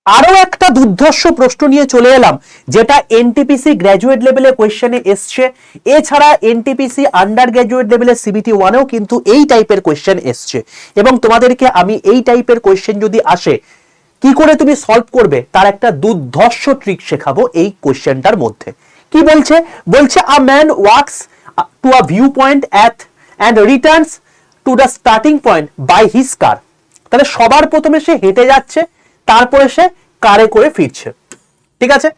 আরো একটা দুর্ধর্ষ প্রশ্ন নিয়ে চলে এলাম, যেটা এনটিপিসি গ্র্যাজুয়েট লেভেলে কোয়েশ্চেনে এসছে। এছাড়া এনটিপিসি আন্ডার গ্র্যাজুয়েট লেভেলে সিবিটি ওয়ানেও কিন্তু এই টাইপের কোয়েশ্চেন এসছে, এবং তোমাদেরকে আমি এই টাইপের কোয়েশ্চেন যদি আসে কি করে তুমি সলভ করবে তার একটা দুর্ধর্ষ ট্রিক শেখাবো এই কোয়েশ্চেনটার মধ্যে। কি বলছে? বলছে a man walks to a view point at and returns to the starting point by his car. তাহলে সবার প্রথমে সে হেঁটে যাচ্ছে, তারপরে সে কারে করে ফিরছে, ঠিক আছে।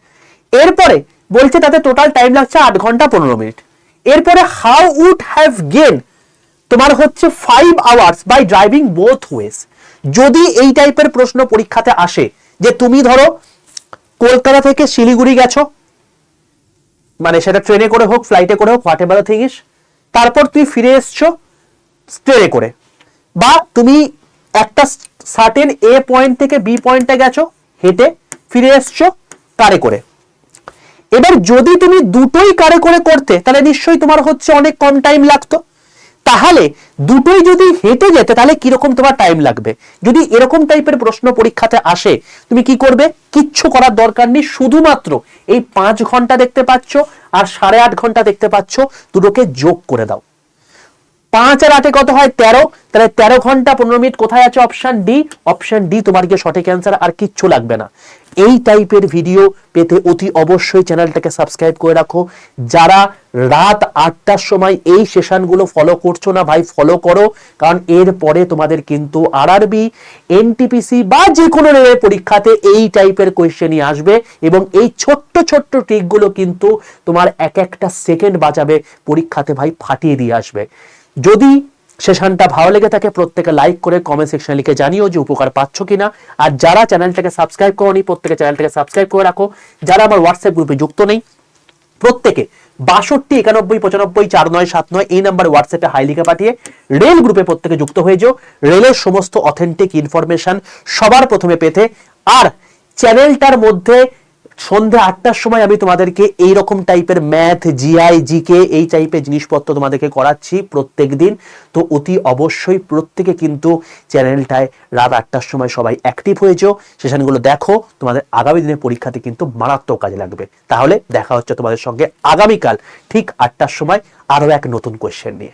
এরপরে বলছে তাতে টোটাল টাইম লাগছে 8 ঘন্টা 15 মিনিট। এরপরে হাউ উড হ্যাভ গেন তোমার হচ্ছে 5 hours by driving both ways. যদি এই টাইপের প্রশ্ন পরীক্ষাতে আসে যে তুমি ধরো কলকাতা থেকে শিলিগুড়ি গেছো, মানে সেটা ট্রেনে করে হোক ফ্লাইটে করে হোক হোয়াট এভার থিং ইজ, তারপর তুই ফিরে এসছো ট্রেনে করে, বা তুমি একটা সার্টেন এ পয়েন্ট থেকে বি পয়েন্টে গেছো হেঁটে, ফিরে এসছো কারে করে। এবার যদি তুমি দুটোই কারে করে করতে তাহলে নিশ্চয়ই তোমার হচ্ছে অনেক কম টাইম লাগতো। তাহলে দুটোই যদি হেঁটে যেতে তাহলে কিরকম তোমার টাইম লাগবে। যদি এরকম টাইপের প্রশ্ন পরীক্ষাতে আসে তুমি কি করবে? কিচ্ছু করার দরকার নেই, শুধুমাত্র এই 5 ঘন্টা দেখতে পাচ্ছ আর 8.5 ঘন্টা দেখতে পাচ্ছ, দুটোকে যোগ করে দাও। 5 আর 8 কত হয়? 13। তাহলে 13 ঘন্টা 15 মিনিট কোথায় আছে? Option D. অপশন ডি তোমার গিয়ে সঠিক অ্যান্সার, আর কিচ্ছু লাগবে না। এই টাইপের ভিডিও পেতে অতি অবশ্যই চ্যানেলটাকে সাবস্ক্রাইব করে রাখো। যারা রাত 8টার সময় এই সেশনগুলো ফলো করছো না ভাই, ফলো করো, কারণ এর পরে তোমাদের কিন্তু আরআরবি, এনটিপিসি বা যে কোনো রেলের পরীক্ষাতে এই টাইপের কোয়েশ্চেনই আসবে, এবং এই ছোট্ট ছোট্ট ট্রিকগুলো কিন্তু তোমার এক একটা সেকেন্ড বাঁচাবে, পরীক্ষাতে ভাই ফাটিয়ে দিয়ে আসবে। যদি সেশনটা ভালো লেগে থাকে প্রত্যেকে লাইক করে কমেন্ট সেকশনে লিখে জানিও যে উপকার পাচ্ছ কিনা। আর যারা চ্যানেলটাকে সাবস্ক্রাইব করোনি প্রত্যেকে চ্যানেলটাকে সাবস্ক্রাইব করে রাখো। যারা আমার হোয়াটসঅ্যাপ গ্রুপে যুক্ত নেই প্রত্যেকে 62 91 95 4979 এই নাম্বারে হোয়াটসঅ্যাপে হাই লিখে পাঠিয়ে রেল গ্রুপে প্রত্যেকে যুক্ত হয়ে যাও, রেলের সমস্ত অথেন্টিক ইনফরমেশন সবার প্রথমে পেতে। আর চ্যানেলটার মধ্যে সন্ধ্যা 8টার সময় আমি তোমাদেরকে এইরকম টাইপের ম্যাথ, জিআই, জিকে এই টাইপের জিনিসপত্র তোমাদেরকে করাচ্ছি প্রত্যেক দিন। তো অতি অবশ্যই প্রত্যেকে কিন্তু চ্যানেলটায় রাত 8টার সময় সবাই অ্যাক্টিভ হয়ে যাও, সেশনগুলো দেখো, তোমাদের আগামী দিনের পরীক্ষাতে কিন্তু মারাত্মক কাজে লাগবে। তাহলে দেখা হচ্ছে তোমাদের সঙ্গে আগামীকাল ঠিক 8টার সময় আরো এক নতুন কোয়েশ্চেন নিয়ে।